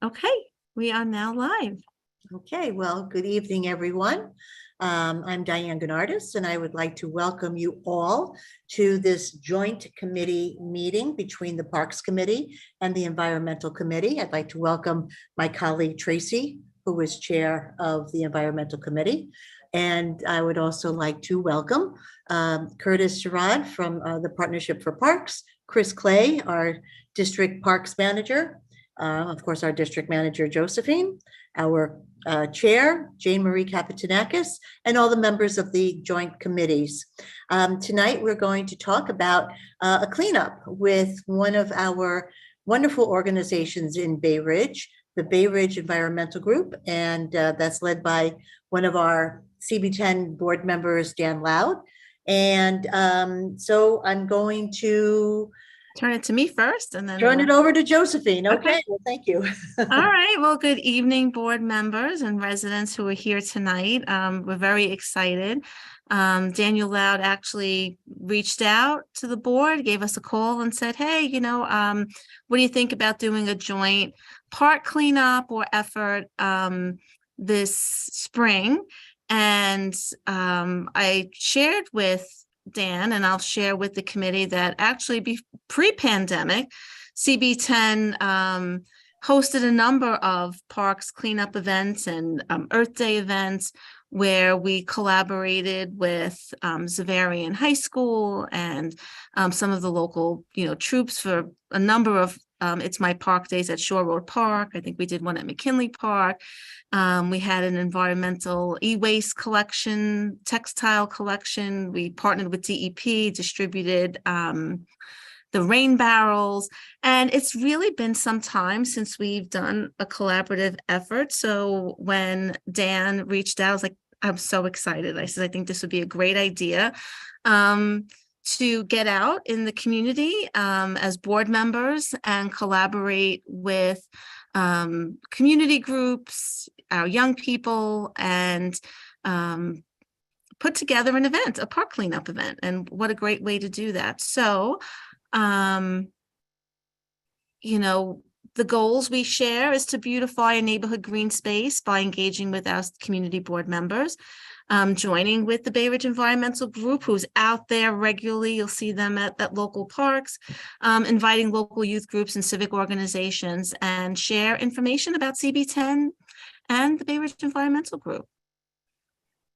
Okay, we are now live. Okay, well, good evening, everyone. I'm Diane Gennardis, and I would like to welcome you all to this joint committee meeting between the Parks Committee and the Environmental Committee. I'd like to welcome my colleague Tracy, who is chair of the Environmental Committee. And I would also like to welcome Curtis Sherrod from the Partnership for Parks, Chris Clay, our district parks manager, of course, our district manager, Josephine, our chair, Jane Marie Kapitanakis, and all the members of the joint committees. Tonight, we're going to talk about a cleanup with one of our wonderful organizations in Bay Ridge, the Bay Ridge Environmental Group, and that's led by one of our CB10 board members, Dan Loud. And so I'm going to turn it to me first and then turn it over to Josephine. Okay. Well, thank you. All right. Well, good evening, board members and residents who are here tonight. We're very excited. Daniel Loud actually reached out to the board, gave us a call and said, hey, what do you think about doing a joint park cleanup or effort this spring? And I shared with Dan, and I'll share with the committee that actually pre-pandemic, CB10 hosted a number of parks cleanup events and Earth Day events where we collaborated with Xaverian High School and some of the local, troops for a number of It's My Park days at Shore Road Park. I think we did one at McKinley Park. We had an environmental e-waste collection, textile collection. We partnered with DEP, distributed the rain barrels. And it's really been some time since we've done a collaborative effort. So when Dan reached out, I was like, I'm so excited. I said, I think this would be a great idea to get out in the community as board members and collaborate with community groups, our young people, and put together an event, a park cleanup event. And what a great way to do that. So, the goals we share is to beautify a neighborhood green space by engaging with our community board members, joining with the Bay Ridge Environmental Group, who's out there regularly. You'll see them at local parks, inviting local youth groups and civic organizations, and share information about CB10 and the Bay Ridge Environmental Group.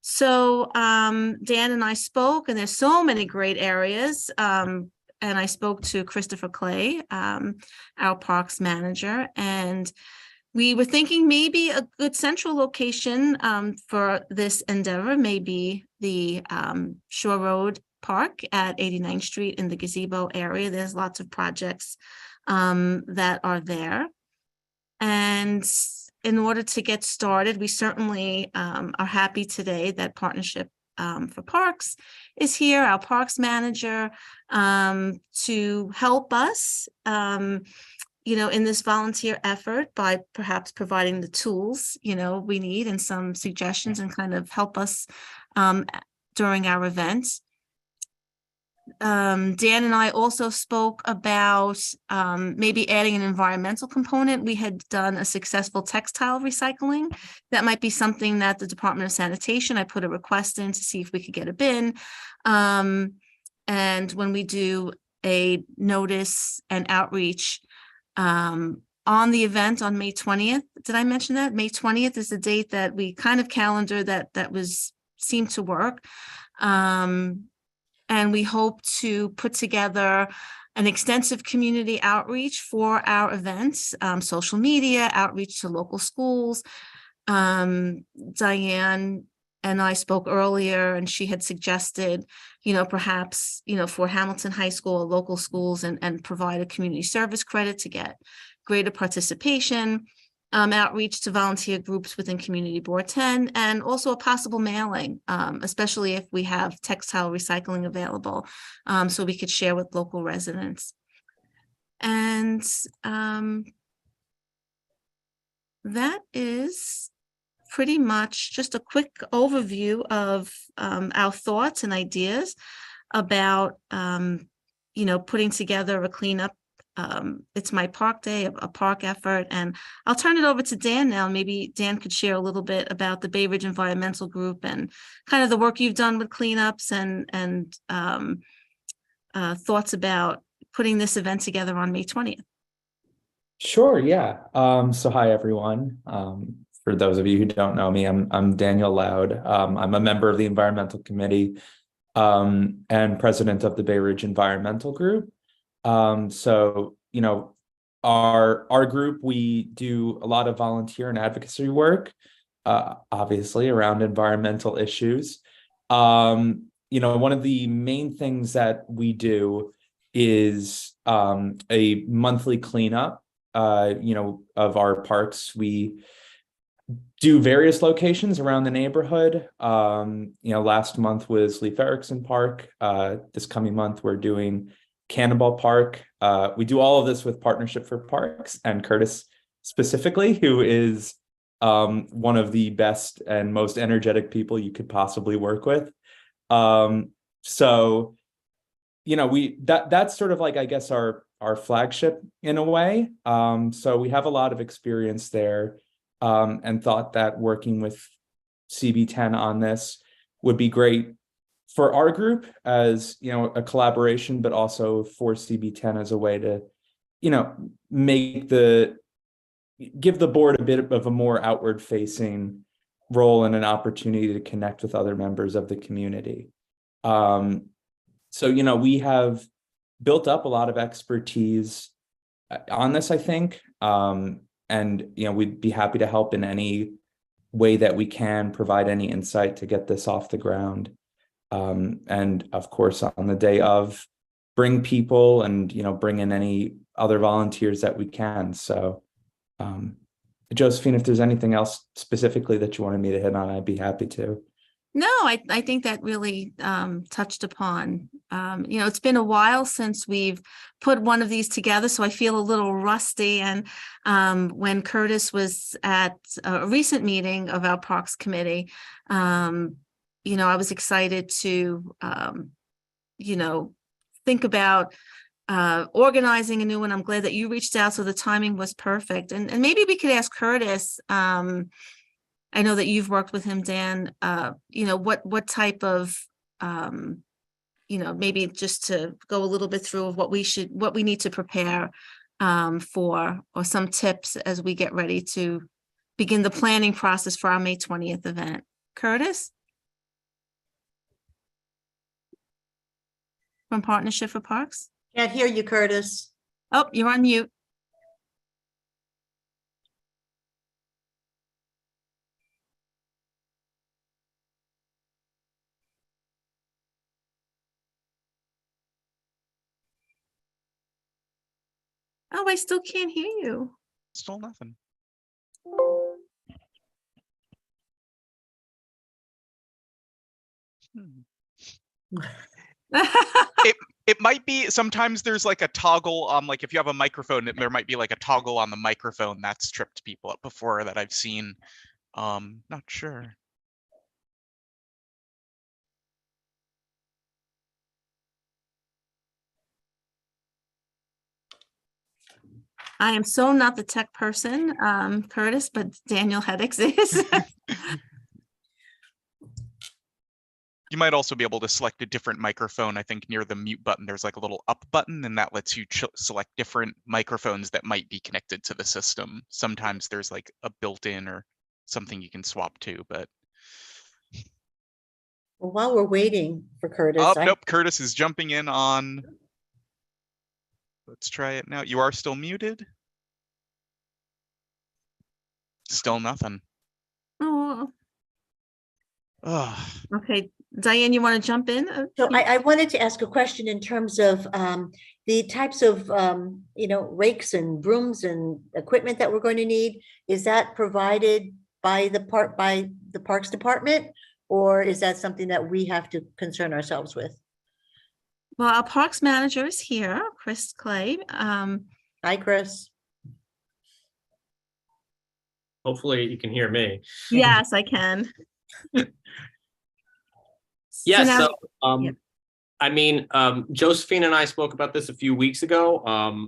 So Dan and I spoke, and there's so many great areas. And I spoke to Christopher Clay, our parks manager, and we were thinking maybe a good central location for this endeavor may be the Shore Road Park at 89th Street in the gazebo area. There's lots of projects that are there. And in order to get started, we certainly are happy today that Partnership for Parks is here, our parks manager, to help us, in this volunteer effort by perhaps providing the tools, we need and some suggestions and kind of help us during our events. Dan and I also spoke about maybe adding an environmental component. We had done a successful textile recycling. That might be something that the Department of Sanitation, I put a request in to see if we could get a bin. And when we do a notice and outreach on the event on May 20th, did I mention that? May 20th is the date that we kind of calendar that seemed to work. And we hope to put together an extensive community outreach for our events, social media, outreach to local schools. Diane and I spoke earlier, and she had suggested, perhaps, for Hamilton High School or local schools and provide a community service credit to get greater participation. Outreach to volunteer groups within Community Board 10, and also a possible mailing, especially if we have textile recycling available, so we could share with local residents. And that is pretty much just a quick overview of our thoughts and ideas about, putting together a cleanup it's my park day, a park effort, and I'll turn it over to Dan now. Maybe Dan could share a little bit about the Bay Ridge Environmental Group and kind of the work you've done with cleanups and thoughts about putting this event together on May 20th. Sure, yeah. So hi everyone. For those of you who don't know me, I'm Daniel Loud. I'm a member of the Environmental Committee and president of the Bay Ridge Environmental Group. So, you know, our group, we do a lot of volunteer and advocacy work, obviously around environmental issues. You know, one of the main things that we do is a monthly cleanup, you know, of our parks. We do various locations around the neighborhood. You know, last month was Leif Erikson Park. This coming month, we're doing Cannonball Park. We do all of this with Partnership for Parks and Curtis specifically, who is one of the best and most energetic people you could possibly work with. So, you know, that's sort of like, I guess, our flagship in a way. So we have a lot of experience there, and thought that working with CB10 on this would be great for our group as, you know, a collaboration, but also for CB10 as a way to, you know, give the board a bit of a more outward facing role and an opportunity to connect with other members of the community. So, you know, we have built up a lot of expertise on this, I think. And, you know, we'd be happy to help in any way that we can, provide any insight to get this off the ground. And of course, on the day of, bring people and, you know, bring in any other volunteers that we can. So, Josephine, if there's anything else specifically that you wanted me to hit on, I'd be happy to. No, I think that really touched upon, you know, it's been a while since we've put one of these together, so I feel a little rusty. And when Curtis was at a recent meeting of our Parks Committee, you know, I was excited to, you know, think about organizing a new one. I'm glad that you reached out, so the timing was perfect. And maybe we could ask Curtis, I know that you've worked with him, Dan, you know, what type of, you know, maybe just to go a little bit through of what we need to prepare for, or some tips as we get ready to begin the planning process for our May 20th event. Curtis? From Partnership for Parks? Can't hear you, Curtis. Oh, you're on mute. Oh, I still can't hear you. Still nothing. It might be, sometimes there's like a toggle on, like if you have a microphone, there might be like a toggle on the microphone that's tripped people up before that I've seen. Not sure. I am so not the tech person, Curtis, but Daniel Hedix is. You might also be able to select a different microphone. I think near the mute button, there's like a little up button, and that lets you select different microphones that might be connected to the system. Sometimes there's like a built-in or something you can swap to, but. Well, while we're waiting for Curtis. Oh, nope, Curtis is jumping in on. Let's try it now. You are still muted. Still nothing. Oh, Oh, okay. Diane, you want to jump in? So I wanted to ask a question in terms of the types of, you know, rakes and brooms and equipment that we're going to need. Is that provided by the Parks Department, or is that something that we have to concern ourselves with? Well, our Parks Manager is here, Chris Clay. Hi, Chris. Hopefully you can hear me. Yes, I can. Yeah, now- so I mean, Josephine and I spoke about this a few weeks ago.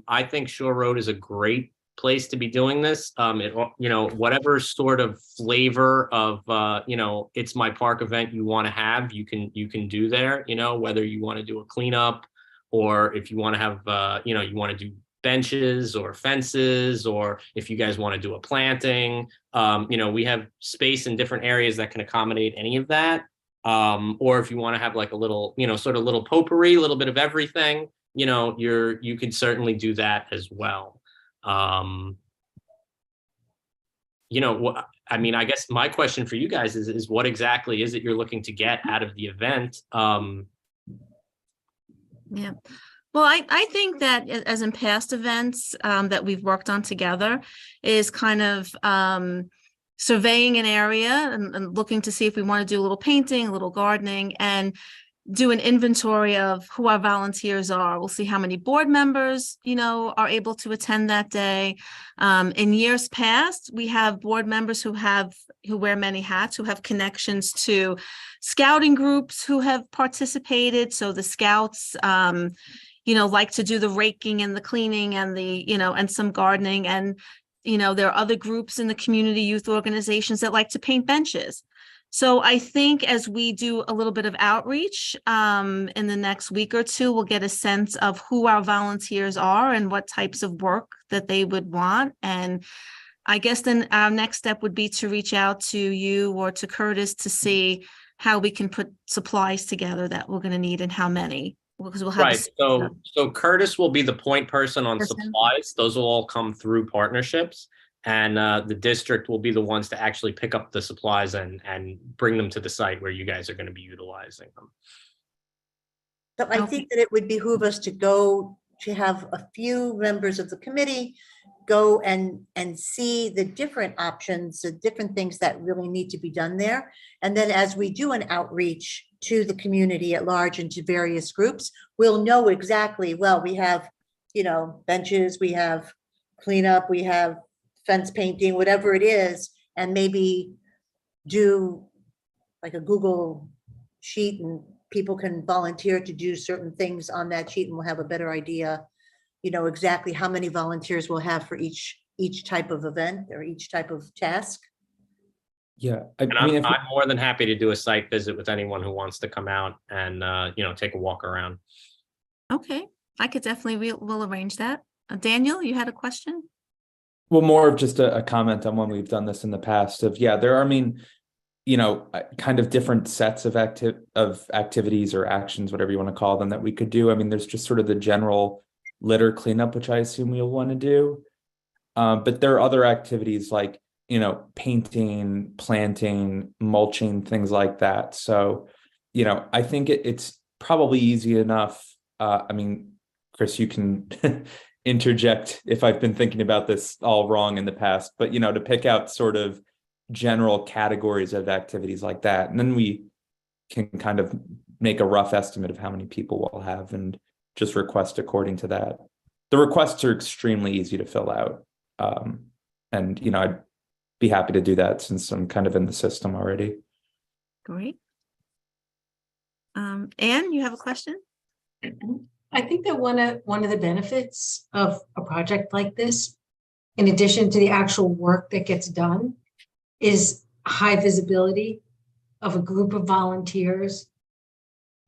I think Shore Road is a great place to be doing this. Whatever sort of flavor of, it's my park event you want to have, you can do there, whether you want to do a cleanup or if you want to have, you want to do benches or fences, or if you guys want to do a planting, we have space in different areas that can accommodate any of that. Or if you want to have like a little, sort of little potpourri, a little bit of everything, you can certainly do that as well. I guess my question for you guys is what exactly is it you're looking to get out of the event? Yeah. Well, I think that as in past events that we've worked on together is kind of surveying an area and looking to see if we want to do a little painting, a little gardening, and do an inventory of who our volunteers are. We'll see how many board members, are able to attend that day. In years past, we have board members who wear many hats, who have connections to scouting groups who have participated. So the scouts, like to do the raking and the cleaning and and some gardening. And, there are other groups in the community youth organizations that like to paint benches. So I think as we do a little bit of outreach in the next week or two, we'll get a sense of who our volunteers are and what types of work that they would want. And I guess then our next step would be to reach out to you or to Curtis to see how we can put supplies together that we're going to need and how many. Because we'll have right. So Curtis will be the point person on supplies. Those will all come through partnerships. And the district will be the ones to actually pick up the supplies and bring them to the site where you guys are going to be utilizing them. So I think that it would behoove us to have a few members of the committee go and see the different options, the different things that really need to be done there. And then as we do an outreach to the community at large and to various groups, we'll know exactly, well, we have, benches, we have cleanup, we have fence painting, whatever it is, and maybe do like a Google sheet and people can volunteer to do certain things on that sheet and we'll have a better idea, exactly how many volunteers we'll have for each type of event or each type of task. Yeah. I'm more than happy to do a site visit with anyone who wants to come out and, take a walk around. Okay. I could definitely, we'll arrange that. Daniel, you had a question? Well, more of just a comment on when we've done this in the past there are, kind of different sets of activities or actions, whatever you want to call them, that we could do. There's just sort of the general litter cleanup, which I assume we'll want to do. But there are other activities like, painting, planting, mulching, things like that. So, I think it's probably easy enough. Chris, you can interject if I've been thinking about this all wrong in the past, but to pick out sort of general categories of activities like that, and then we can kind of make a rough estimate of how many people we'll have and just request according to that. The requests are extremely easy to fill out, and I'd be happy to do that since I'm kind of in the system already. Great. Anne, you have a question? I think that one of the benefits of a project like this, in addition to the actual work that gets done, is high visibility of a group of volunteers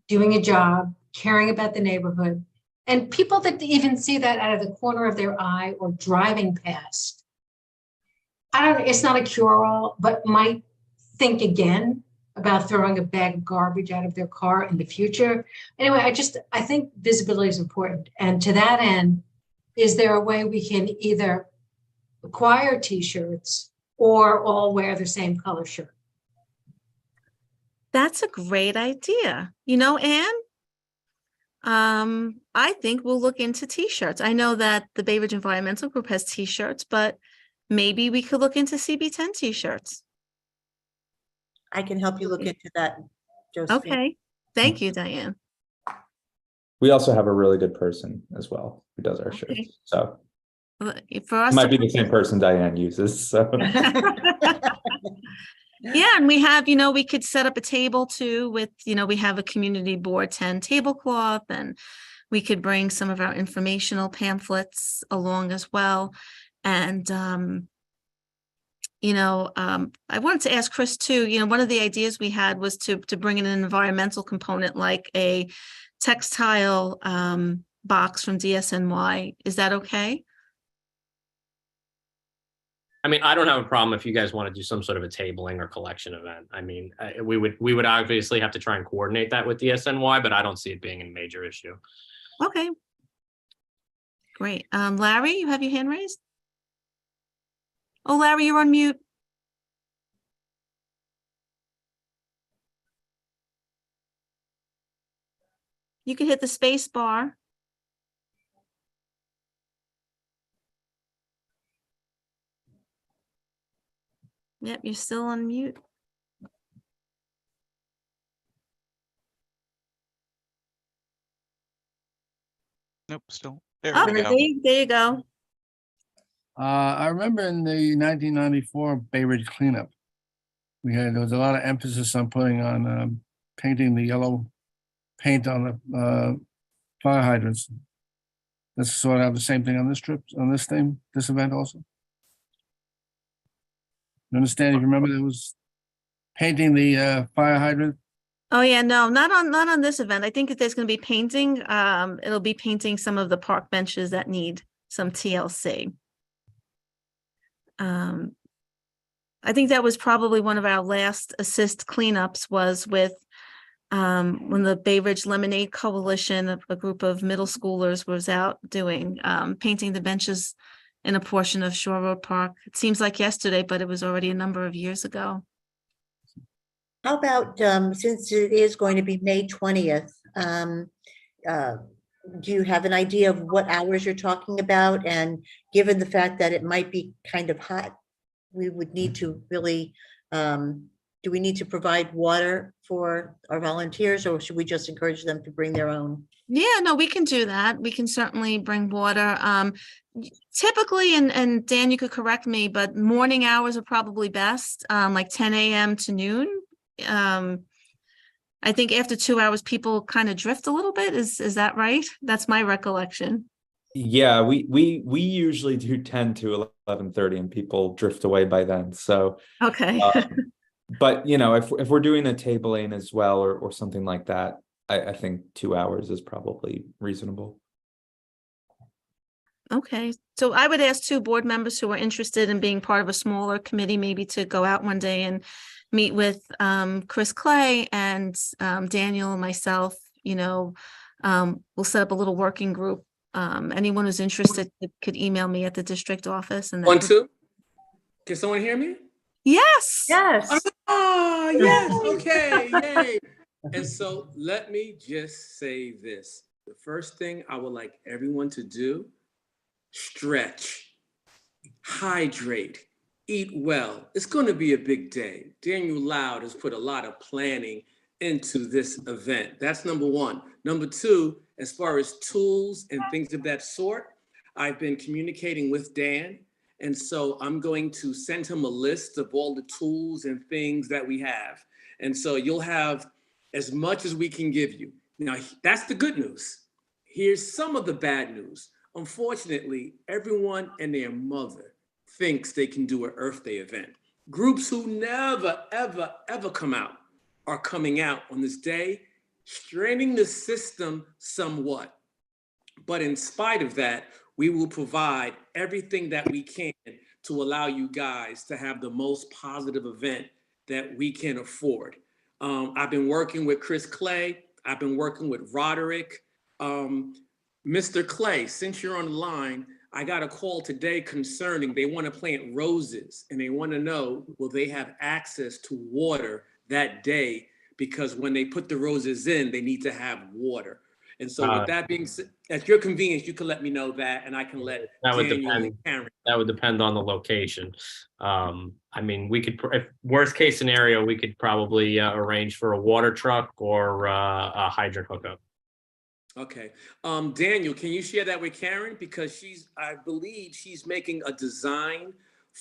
doing a job, caring about the neighborhood, and people that even see that out of the corner of their eye or driving past. It's not a cure-all, but might think again about throwing a bag of garbage out of their car in the future. Anyway, I think visibility is important. And to that end, is there a way we can either acquire t-shirts or all wear the same color shirt? That's a great idea. Anne, I think we'll look into t-shirts. I know that the Bay Ridge Environmental Group has t-shirts, but maybe we could look into CB10 t-shirts. I can help you look into that, Josephine. Okay. Thank you, Diane. We also have a really good person as well who does our shirts. So For us, it might be the same person Diane uses. So Yeah, and we have, we could set up a table too with, we have a community board 10 tablecloth, and we could bring some of our informational pamphlets along as well. And, I wanted to ask Chris too, one of the ideas we had was to bring in an environmental component like a textile box from DSNY. Is that okay? I mean, I don't have a problem if you guys want to do some sort of a tabling or collection event. I mean, we would obviously have to try and coordinate that with the SNY, but I don't see it being a major issue. Okay. Great. Larry, you have your hand raised? Oh, Larry, you're on mute. You can hit the space bar. Yep, you're still on mute. Nope, still. There Oh, we there go. you go. I remember in the 1994 Bay Ridge cleanup, there was a lot of emphasis on putting on painting the yellow paint on the fire hydrants. Let's sort of have the same thing on this trip, on this event also. You understand? If you remember, there was painting the fire hydrant. Oh yeah, no, not on this event. I think that there's going to be painting. It'll be painting some of the park benches that need some TLC. I think that was probably one of our last assist cleanups was with when the Bay Ridge Lemonade Coalition, a group of middle schoolers was out doing painting the benches in a portion of Shore Road Park. It seems like yesterday, but it was already a number of years ago. How about, since it is going to be May 20th, do you have an idea of what hours you're talking about? And given the fact that it might be kind of hot, we would need to really, do we need to provide water for our volunteers, or should we just encourage them to bring their own? Yeah, no, we can do that. We can certainly bring water. Typically, and Dan, you could correct me, but morning hours are probably best, like 10 a.m. to noon. I think after 2 hours, people kind of drift a little bit. Is that right? That's my recollection. Yeah, we usually do 10 to 11:30 and people drift away by then. So, Okay. but if we're doing a tabling as well or something like that, I think 2 hours is probably reasonable. Okay, so I would ask 2 board members who are interested in being part of a smaller committee, maybe to go out one day and meet with Chris Clay and Daniel and myself. We'll set up a little working group. Anyone who's interested could email me at the district office. And 1, 2. Can someone hear me? Yes. Yes. Ah, yes. Okay. Yay. And so let me just say this. The first thing I would like everyone to do, stretch, hydrate, eat well. It's going to be a big day. Daniel Loud has put a lot of planning into this event. That's number one. Number two, as far as tools and things of that sort, I've been communicating with Dan. And so I'm going to send him a list of all the tools and things that we have. And so you'll have as much as we can give you. Now, that's the good news. Here's some of the bad news. Unfortunately, everyone and their mother thinks they can do an Earth Day event. Groups who never, ever, ever come out are coming out on this day, straining the system somewhat. But in spite of that, we will provide everything that we can to allow you guys to have the most positive event that we can afford. I've been working with Chris Clay. I've been working with Roderick. Mr. Clay, since you're on the line, I got a call today concerning they want to plant roses and they want to know, will they have access to water that day? Because when they put the roses in, they need to have water. And so with that being said, at your convenience, you can let me know that, and I can let Daniel and Karen. That would depend on the location. I mean, we could, if worst case scenario, we could probably arrange for a water truck or a hydrant hookup. Okay. Daniel, can you share that with Karen? Because I believe she's making a design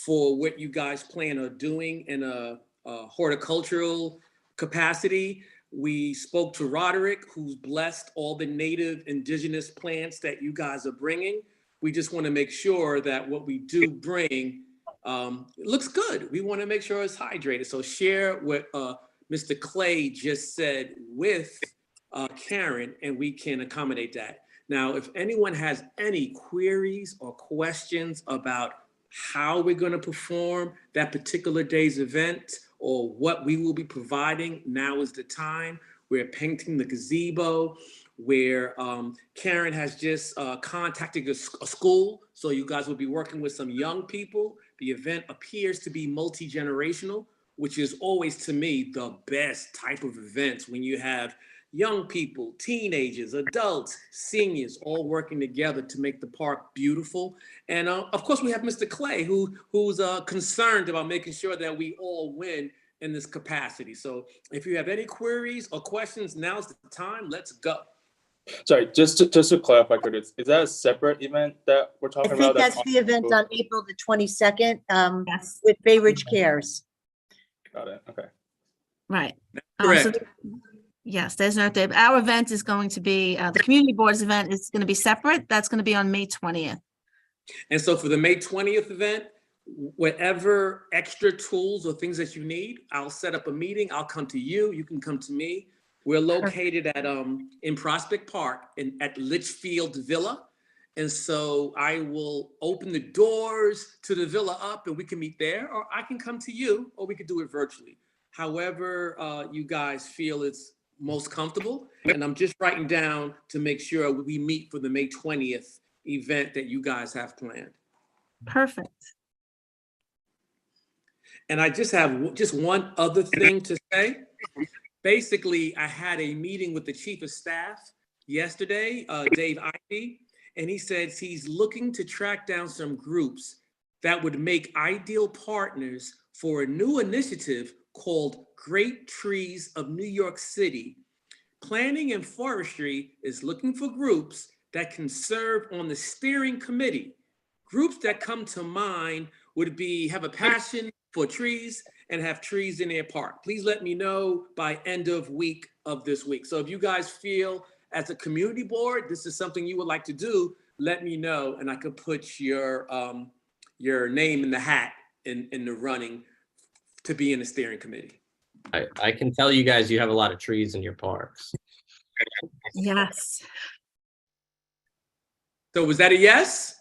for what you guys plan on doing in a horticultural capacity. We spoke to Roderick, who's blessed all the native indigenous plants that you guys are bringing. We just want to make sure that what we do bring looks good. We want to make sure it's hydrated. So share what Mr. Clay just said with Karen, and we can accommodate that. Now, if anyone has any queries or questions about how we're going to perform that particular day's event or what we will be providing, now is the time. We're painting the gazebo, where Karen has just contacted a school. So you guys will be working with some young people. The event appears to be multi-generational, which is always, to me, the best type of events when you have young people, teenagers, adults, seniors, all working together to make the park beautiful. And of course, we have Mr. Clay, who's concerned about making sure that we all win in this capacity. So if you have any queries or questions, now's the time. Let's go. Sorry, just to clarify, Curtis, is that a separate event that we're I talking think about? that's the event on April the 22nd Yes, with Bay Ridge Cares. Got it. Okay. right. Correct. Yes, there's no update. Our event is going to be, the community board's event is going to be separate. That's going to be on May 20th. And so for the May 20th event, whatever extra tools or things that you need, I'll set up a meeting. I'll come to you. You can come to me. We're located at in Prospect Park at Litchfield Villa. And so I will open the doors to the villa up and we can meet there, or I can come to you, or we could do it virtually. However, you guys feel it's most comfortable. And I'm just writing down to make sure we meet for the May 20th event that you guys have planned. Perfect. And I just have one other thing to say. Basically, I had a meeting with the chief of staff yesterday, Dave Ivey, and he says he's looking to track down some groups that would make ideal partners for a new initiative called Great Trees of New York City. Planning and Forestry is looking for groups that can serve on the steering committee. Groups that come to mind would have a passion for trees and have trees in their park. Please let me know by end of week of this week. So if you guys feel as a community board, this is something you would like to do, let me know and I could put your name in the hat in the running to be in the steering committee. I can tell you guys, you have a lot of trees in your parks. Yes. So was that a yes?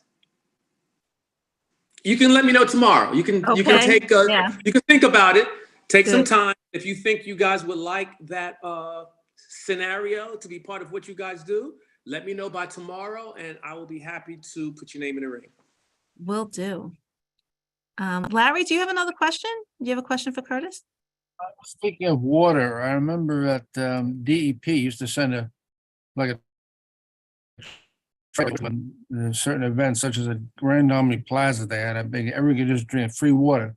You can let me know tomorrow. You can Okay, take yeah. you can think about it. Take some Good. time. If you think you guys would like that scenario to be part of what you guys do, let me know by tomorrow and I will be happy to put your name in the ring. Will do. Larry, do you have another question? Do you have a question for Curtis? Speaking of water, I remember that DEP used to send a when certain events such as a Grand Omni Plaza, they had a big, everyone could just drink free water.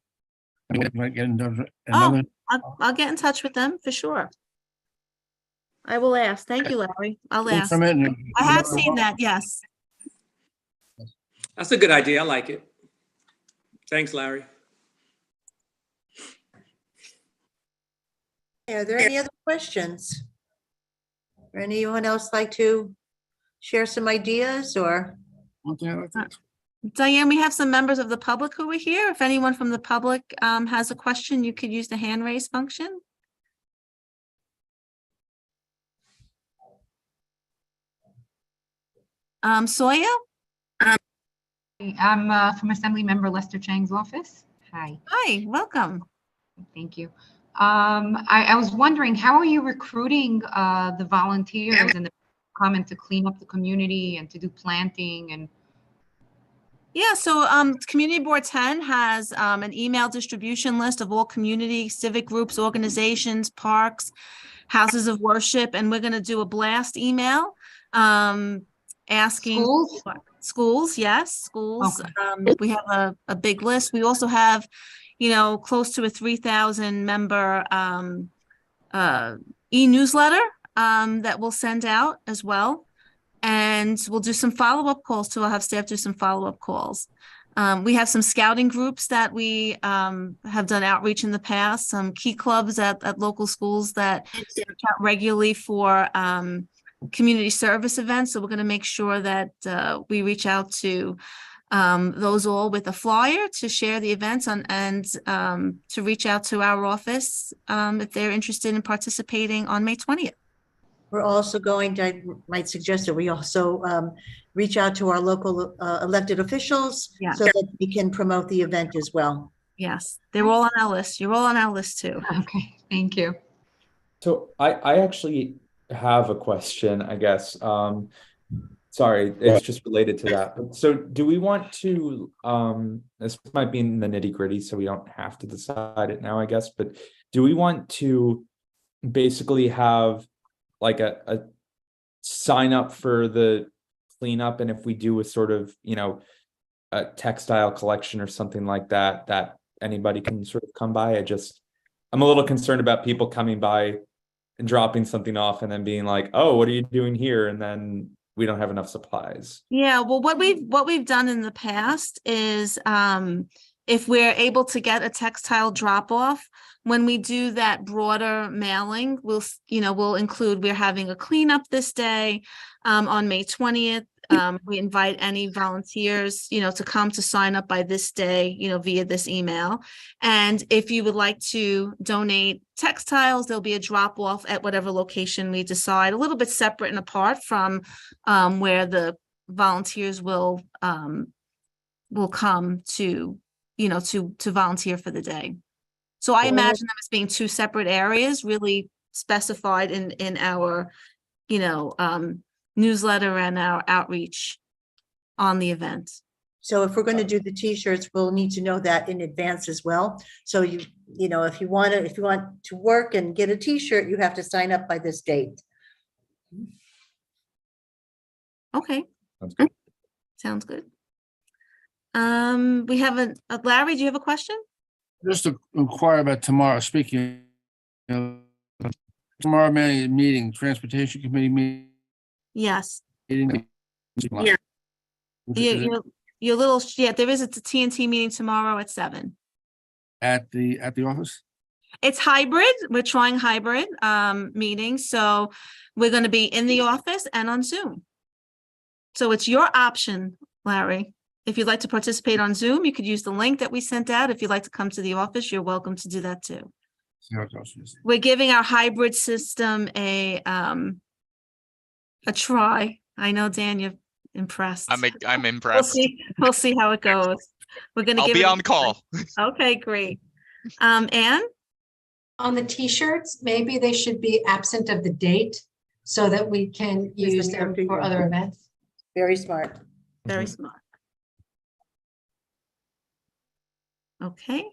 Might get another. I'll get in touch with them for sure. I will ask. Thank you, Larry. I'll ask. I have seen that, yes. That's a good idea. I like it. Thanks, Larry. Are there any other questions? Or anyone else like to share some ideas or? Diane, we have some members of the public who are here. If anyone from the public has a question, you could use the hand raise function. Soya? I'm from Assembly Member Lester Chang's office. Hi, Hi, welcome. thank you. I was wondering, how are you recruiting the volunteers and the comment to clean up the community and to do planting and? Yeah, so Community Board 10 has an email distribution list of all community, civic groups, organizations, parks, houses of worship, and we're going to do a blast email asking schools, yes, schools. Okay. We have a big list. We also have, close to a 3,000 member e-newsletter that we'll send out as well. And we'll do some follow-up calls too. I'll have staff do some follow-up calls. We have some scouting groups that we have done outreach in the past, some key clubs at local schools that reach out regularly for community service events. So we're going to make sure that we reach out to those all with a flyer to share the events and to reach out to our office if they're interested in participating on May 20th. We're also going to, I might suggest that we also reach out to our local elected officials Yeah. so that we can promote the event as well. Yes, they're all on our list. You're all on our list too. Okay, thank you. So I actually have a question, I guess. Sorry, it's just related to that. But so do we want to, this might be in the nitty-gritty, so we don't have to decide it now, I guess, but do we want to basically have like a sign up for the cleanup, and if we do a sort of, you know, a textile collection or something like that, that anybody can sort of come by? I'm a little concerned about people coming by and dropping something off and then being like, oh, what are you doing here? And then we don't have enough supplies. Yeah, well, what we've done in the past is if we're able to get a textile drop off, when we do that broader mailing, we'll include, we're having a cleanup this day on May 20th. We invite any volunteers, to come to sign up by this day, via this email. And if you would like to donate textiles, there'll be a drop off at whatever location we decide, a little bit separate and apart from where the volunteers will come to, to volunteer for the day. So I imagine them as being two separate areas, really specified in our, newsletter and our outreach on the event. So if we're going to do the t-shirts, we'll need to know that in advance as well. So if you want to work and get a t-shirt, you have to sign up by this date. Okay. Sounds good. Sounds good. We have Larry, do you have a question? Just to inquire about tomorrow, speaking of tomorrow meeting, Transportation Committee meeting. Yes. Yeah. Your little, there is a TNT meeting tomorrow at 7. At the office? It's hybrid. We're trying hybrid meetings. So we're going to be in the office and on Zoom. So it's your option, Larry. If you'd like to participate on Zoom, you could use the link that we sent out. If you'd like to come to the office, you're welcome to do that too. We're giving our hybrid system a try. I know, Dan, you're impressed. I'm impressed. We'll see how it goes. We're going to I'll be on call. Okay, great. Anne? On the t-shirts, maybe they should be absent of the date so that we can use them for other events. Very smart. Very smart. Okay.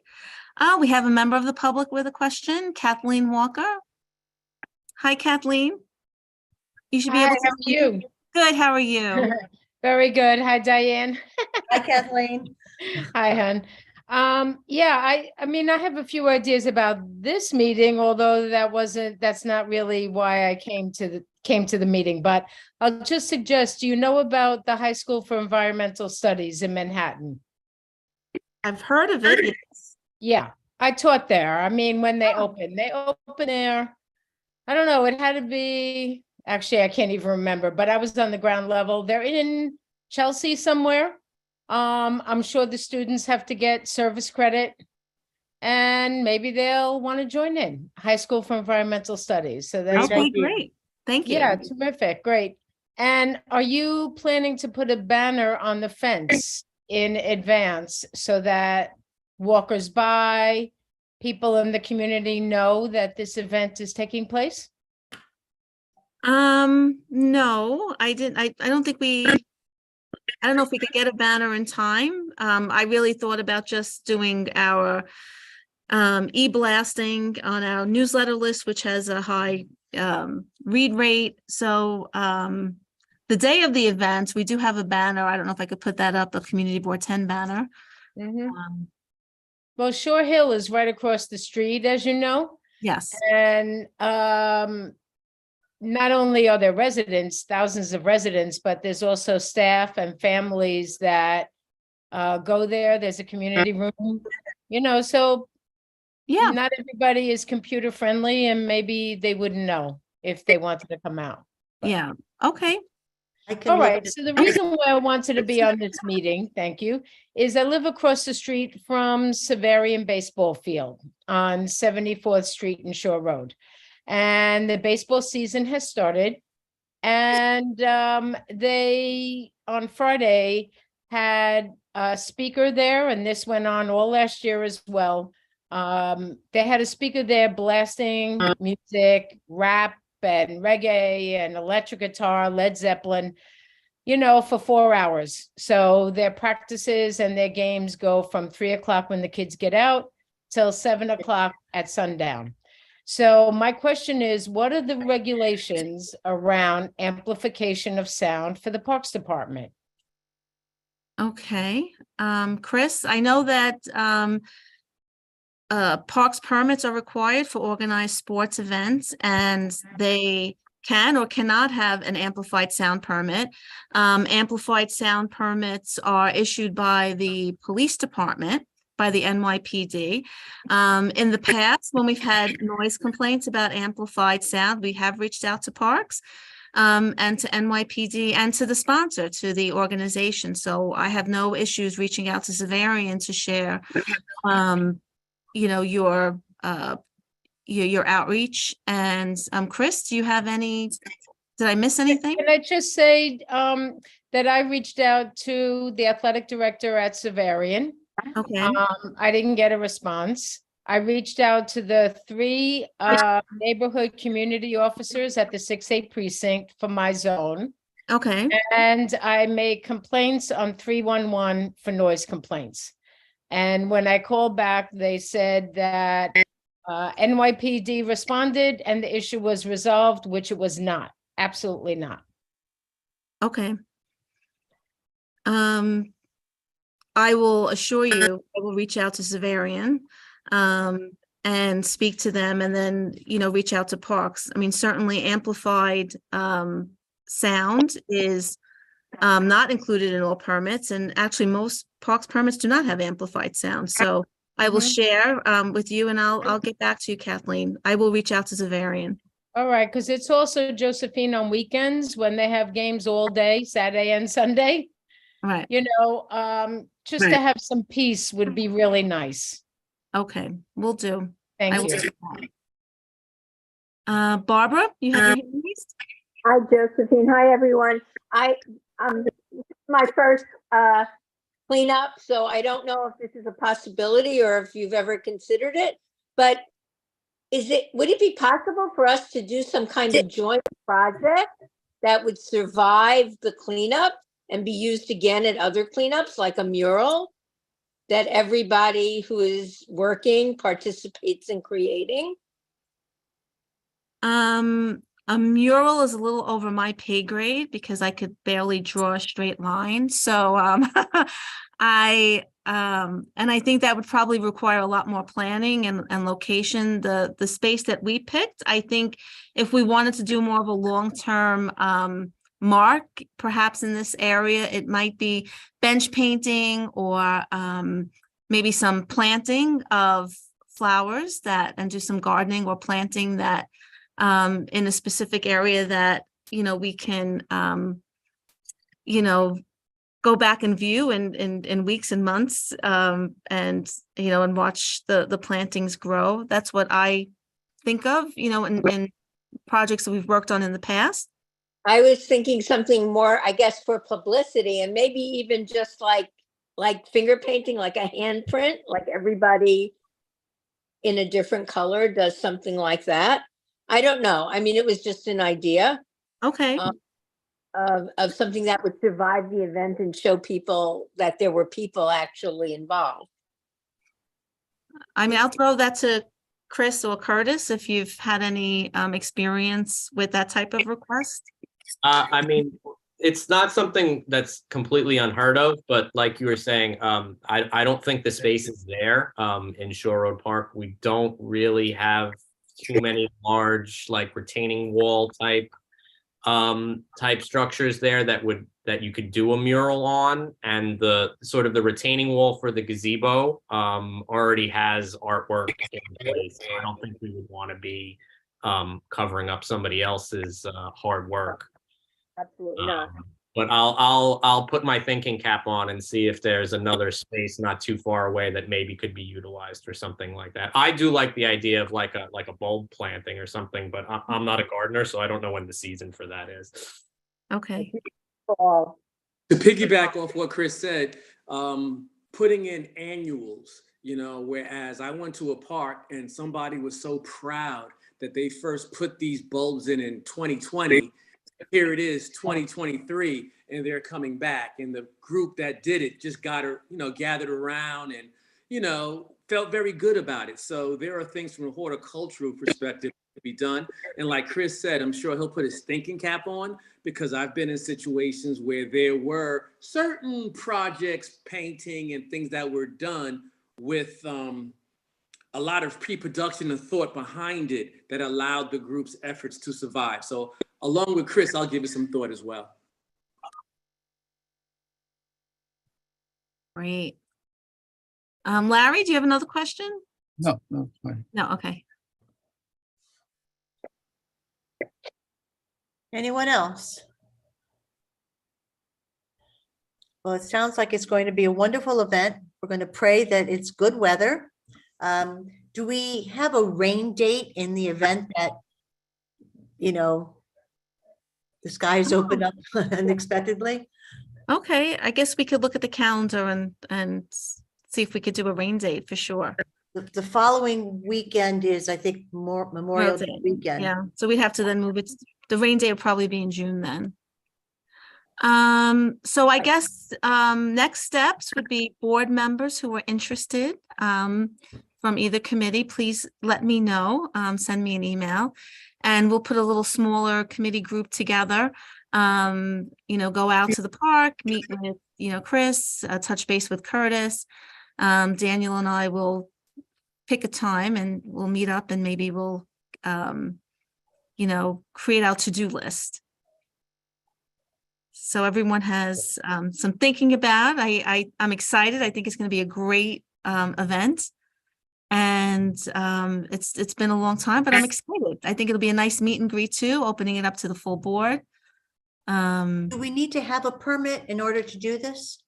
We have a member of the public with a question, Kathleen Walker. Hi, Kathleen. You should be able to. How are you? Good. How are you? Very good. Hi, Diane. Hi, Kathleen. Hi, hon. Yeah, I mean, I have a few ideas about this meeting, although that's not really why I came to the meeting, but I'll just suggest, do you know about the High School for Environmental Studies in Manhattan? I've heard of it. Yes. Yeah, I taught there. I mean, when they open there, I don't know, it had to be, actually, I can't even remember, but I was on the ground level. They're in Chelsea somewhere. I'm sure the students have to get service credit and maybe they'll want to join in High School for Environmental Studies. So that's great. Thank you. Yeah, terrific. Great. And are you planning to put a banner on the fence in advance so that walkers by, people in the community know that this event is taking place? No, I didn't. I don't think I don't know if we could get a banner in time. I really thought about just doing our e-blasting on our newsletter list, which has a high read rate. So the day of the event, we do have a banner. I don't know if I could put that up, a Community Board 10 banner. Well, Shore Hill is right across the street, as you know. Yes. And not only are there residents, thousands of residents, but there's also staff and families that go there. There's a community room, so Yeah, not everybody is computer friendly and maybe they wouldn't know if they wanted to come out. yeah. Okay. I can All look right, at- so the reason why I wanted to be on this meeting, thank you, is I live across the street from Severian Baseball Field on 74th Street and Shore Road. And the baseball season has started. And they, on Friday, had a speaker there, and this went on all last year as well. They had a speaker there blasting music, rap, and reggae and electric guitar, Led Zeppelin, for 4 hours. So their practices and their games go from 3 o'clock when the kids get out till 7 o'clock at sundown. So my question is, what are the regulations around amplification of sound for the Parks Department? Okay. Chris, I know that parks permits are required for organized sports events, and they can or cannot have an amplified sound permit. Amplified sound permits are issued by the police department, by the NYPD. In the past, when we've had noise complaints about amplified sound, we have reached out to parks and to NYPD and to the sponsor, to the organization. So I have no issues reaching out to Severian to share your outreach. And Chris, do you have any, did I miss anything? Can I just say that I reached out to the athletic director at Severian. Okay, I didn't get a response. I reached out to the 3 neighborhood community officers at the 6-8 precinct for my zone. okay, And I made complaints on 311 for noise complaints. And when I called back, they said that NYPD responded and the issue was resolved, which it was not. Absolutely not. okay. I will assure you, I will reach out to Severian and speak to them, and then, reach out to parks. I mean, certainly amplified sound is not included in all permits, and actually most parks permits do not have amplified sound. So I will share with you, and I'll get back to you, Kathleen. I will reach out to Severian. All right, because it's also, Josephine, on weekends when they have games all day, Saturday and Sunday. Right. Just to have some peace would be really nice. Okay, will do. I Thank will you. do that. Barbara, you have your hand raised? Hi, Josephine. Hi, everyone. This is my first cleanup, so I don't know if this is a possibility or if you've ever considered it, but would it be possible for us to do some kind of joint project that would survive the cleanup and be used again at other cleanups, like a mural that everybody who is working participates in creating? A mural is a little over my pay grade because I could barely draw a straight line. So I think that would probably require a lot more planning and location. The space that we picked, I think if we wanted to do more of a long-term mark, perhaps in this area, it might be bench painting or maybe some planting of flowers and do some gardening or planting that in a specific area that, we can, go back and view in weeks and months and watch the plantings grow. That's what I think of, in projects that we've worked on in the past. I was thinking something more, I guess, for publicity, and maybe even just like finger painting, like a handprint, like everybody in a different color does something like that. I don't know. I mean, it was just an idea. Okay. Of something that would survive the event and show people that there were people actually involved. I mean, I'll throw that to Chris or Curtis if you've had any experience with that type of request. I mean, it's not something that's completely unheard of, but like you were saying, I don't think the space is there in Shore Road Park. We don't really have too many large, like retaining wall type structures there that would that you could do a mural on, and the sort of the retaining wall for the gazebo already has artwork in place. So I don't think we would want to be covering up somebody else's hard work. Absolutely not. But I'll put my thinking cap on and see if there's another space not too far away that maybe could be utilized for something like that. I do like the idea of like a bulb planting or something, but I'm not a gardener, so I don't know when the season for that is. Okay. Fall. To piggyback off what Chris said, putting in annuals, whereas I went to a park and somebody was so proud that they first put these bulbs in 2020. Here it is, 2023, and they're coming back. And the group that did it just gathered around and, felt very good about it. So there are things from a horticultural perspective to be done. And like Chris said, I'm sure he'll put his thinking cap on, because I've been in situations where there were certain projects, painting and things that were done with a lot of pre-production and thought behind it that allowed the group's efforts to survive. So along with Chris, I'll give it some thought as well. Great. Larry, do you have another question? No, it's fine. No, okay. Anyone else? Well, it sounds like it's going to be a wonderful event. We're going to pray that it's good weather. Do we have a rain date in the event that, the skies open up unexpectedly? Okay, I guess we could look at the calendar and see if we could do a rain date for sure. The following weekend is, I think, Memorial Day weekend. Yeah, so we'd have to then move it. The rain day will probably be in June then. So I guess next steps would be board members who are interested from either committee, please let me know, send me an email, and we'll put a little smaller committee group together. Go out to the park, meet with, Chris, touch base with Curtis. Daniel and I will pick a time and we'll meet up, and maybe we'll, create our to-do list. So everyone has some thinking about. I'm excited. I think it's going to be a great event. And it's been a long time, but I'm excited. I think it'll be a nice meet and greet too, opening it up to the full board. Do we need to have a permit in order to do this?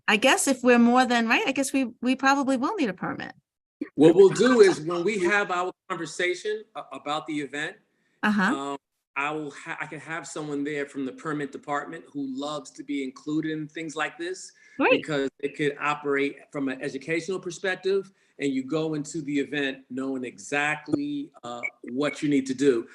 I guess if we're more than right, I guess we probably will need a permit. What we'll do is when we have our conversation about the event, I can have someone there from the permit department who loves to be included in things like this. Great. Because it could operate from an educational perspective, and you go into the event knowing exactly what you need to do.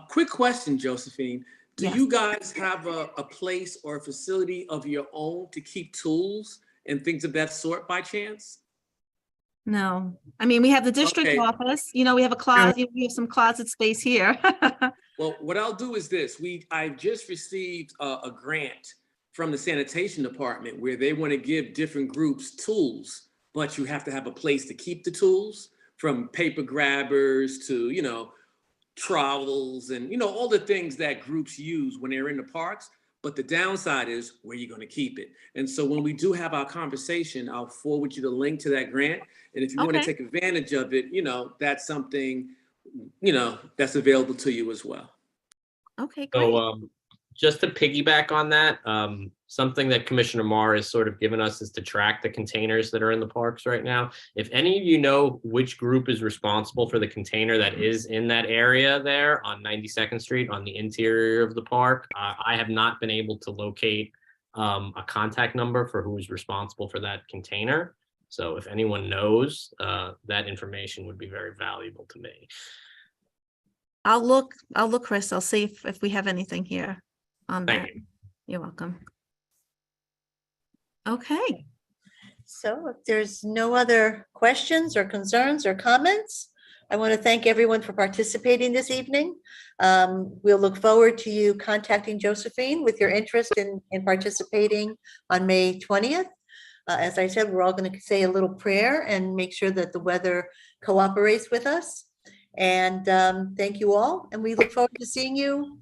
Quick question, Josephine. Do you guys have a place or a facility of your own to keep tools and things of that sort by chance? No, I mean, we have the district office, we have a closet, we have some closet space here. Well, what I'll do is this. I've just received a grant from the sanitation department where they want to give different groups tools, but you have to have a place to keep the tools, from paper grabbers to, trowels and, all the things that groups use when they're in the parks. But the downside is where you're going to keep it. And so when we do have our conversation, I'll forward you the link to that grant. And if you want to take advantage of it, that's something, that's available to you as well. Okay, great. So just to piggyback on that, something that Commissioner Marr has sort of given us is to track the containers that are in the parks right now. If any of you know which group is responsible for the container that is in that area there on 92nd Street on the interior of the park, I have not been able to locate a contact number for who is responsible for that container. So if anyone knows, that information would be very valuable to me. I'll look, Chris. I'll see if we have anything here on that. Thank you. You're welcome. Okay. So if there's no other questions or concerns or comments, I want to thank everyone for participating this evening. We'll look forward to you contacting Josephine with your interest in participating on May 20th. As I said, we're all going to say a little prayer and make sure that the weather cooperates with us. And thank you all. And we look forward to seeing you